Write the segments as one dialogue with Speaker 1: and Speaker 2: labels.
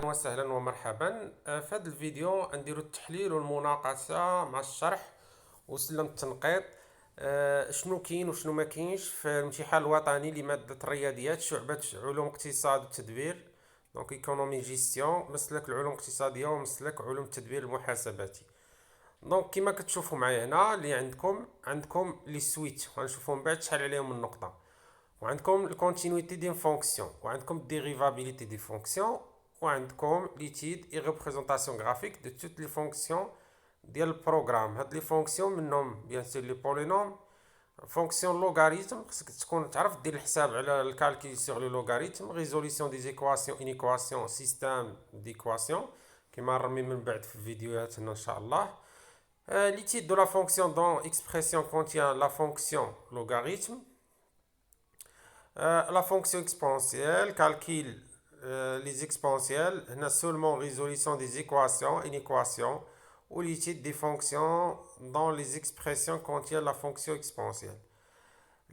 Speaker 1: وسهلا ومرحبا. في هذا الفيديو نديرو التحليل والمناقشه مع الشرح وسلم التنقيط. شنو كاين وشنو ما كاينش في الامتحان الوطني لماده الرياضيات شعبه علوم اقتصاد والتدبير، دونك ايكونومي جيستيون، مسلك العلوم الاقتصاديه ومسلك علوم التدبير المحاسباتي. دونك كما كتشوفوا معايا هنا اللي عندكم لي سويت غنشوفوا من بعد شحال عليهم النقطه، وعندكم الكونتينيتي دي فونكسيون، وعندكم الديريفابيليتي دي فونكسيون، وعندكم ليتيد اي ريبريزونطاسيون غرافيك دو توت لي فونكسيون ديال البروغرام. هاد لي فونكسيون منهم بيان سور لي بولينوم، فونكسيون لوغاريتم خصك تكون تعرف دير الحساب على الكالكيل سور لو لوغاريتم، ريزوليسيون دي زيكواسيون ان ايكواسيون سيستيم ديكواسيون كما نرمي من بعد في الفيديوهات هنا ان شاء الله. ليتيد دو لا فونكسيون دون اكسبريسيون كونتيان لا فونكسيون لوغاريتم. La fonction exponentielle calcule les exponentielles, on a seulement résolution des équations, une équation, ou l'étude des fonctions dans les expressions contiennent la fonction exponentielle.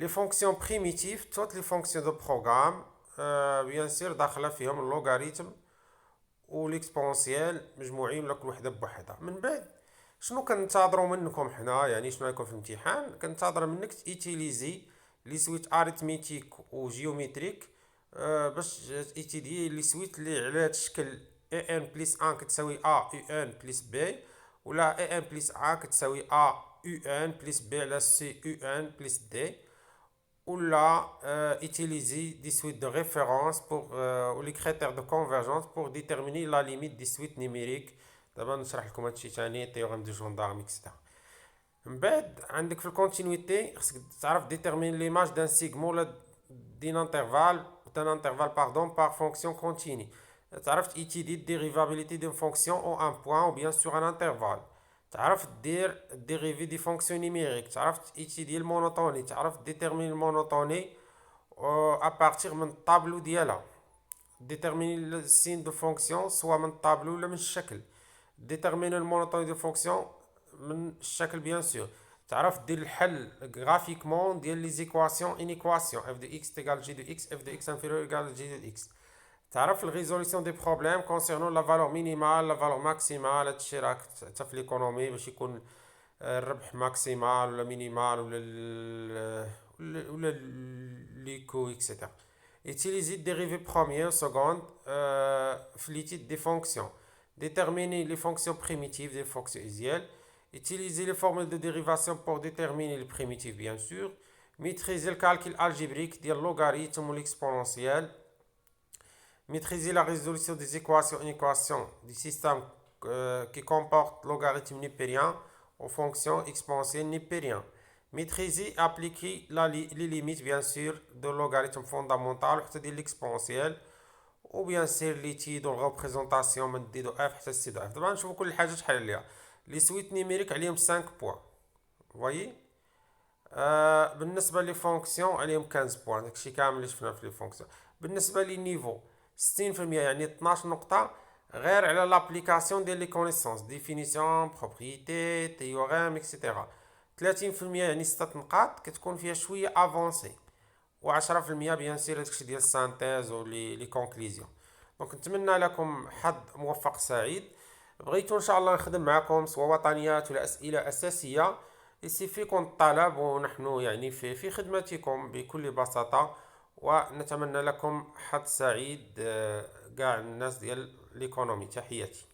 Speaker 1: Les fonctions primitives, toutes les fonctions de programme, bien sûr, داخله فيهم اللوغاريتم والاكسبونسيال مجموعين لك وحده بوحدها. من بعد شنو كنتظروا منكم حنا، يعني شنو يكون في الامتحان؟ كنتظر منك تيتيليزي لي سويت اريتميتيك وجيومتريك باش ايتيدي لي سويت اللي على هذا الشكل اي ان بلس 1 كتساوي ا يو ان بلس بي، ولا اي ان بلس ا كتساوي ا يو ان بلس بي على سي يو ان بلس دي، ولا utiliser des suites de référence pour ou les critères de convergence pour déterminer la limite des suites numériques. دابا نشرح لكم هادشي ثاني تيوريم دو جوندارم اكسترا. من بعد عندك في الكونتينيتي خصك تعرف ديتيرمين ليماج دان سيغمون ولا دين انترفال باردون بار فونكسيون كونتيني. تعرف تيتيدي الديريفابيليتي دون فونكسيون او ان بوان او بيان سور ان انترفال. تعرف دير ديريفي دي فونكسيون نيميريك، تعرف تيتيدي المونوتوني، تعرف ديتيرمين المونوتوني ابارتيغ من الطابلو ديالها. ديتيرميني السين دو فونكسيون سوا من الطابلو ولا من الشكل. ديتيرميني المونوتوني دو فونكسيون من الشكل بيان سور. تعرف دير الحل غرافيكمون ديال لي زيكواسيون ان ايكواسيون اف دو اكس تيغال جي دو اكس، اف دو اكس انفيريور ايغال جي دو اكس. تعرف الريزوليسيون دي بروبليم كونسيرنون لا فالور مينيمال لا فالور ماكسيمال. هادشي راك حتى في ليكونومي باش يكون الربح ماكسيمال ولا مينيمال ولا ليكو اكسيتيرا. Utiliser dérivée première ou seconde في l'étude des fonctions. Déterminer les fonctions primitives des fonctions usuelles. Utiliser les formules de dérivation pour déterminer les primitives bien sûr. Maîtriser le calcul algébrique des logarithmes ou l'exponentiel. Maîtriser la résolution des équations et équations du système qui comporte logarithme népérien aux fonctions exponentielles népérien. Maîtriser et appliquer les limites bien sûr de logarithme fondamental ou de l'exponentielle ou bien sûr l'étude ou représentation من دي دو اف حتى سي دو اف. دابا نشوفوا كل حاجه شحال عليها. لي سويت نيميريك عليهم 5 بوان فوايي. بالنسبه لي فونكسيون عليهم 15 بوان، داكشي كامل اللي شفنا في لي فونكسيون. بالنسبه لي نيفو 60% يعني 12 نقطه غير على لابليكاسيون ديال لي كونيسونس، ديفينيسيون، بروبريتي، تيوريم اكسيتيرا. 30% يعني 6 نقاط كتكون فيها شويه افونسي، و10% بيان سير داكشي ديال السانتيز و لي كونكليزيون. دونك نتمنى لكم حظ موفق سعيد. بغيتو ان شاء الله نخدم معكم سواء وطنيات ولا اسئله اساسيه، يسيفيكم الطلب ونحن يعني في خدمتكم بكل بساطه، ونتمنى لكم حظ سعيد كاع الناس ديال ليكونومي. تحياتي.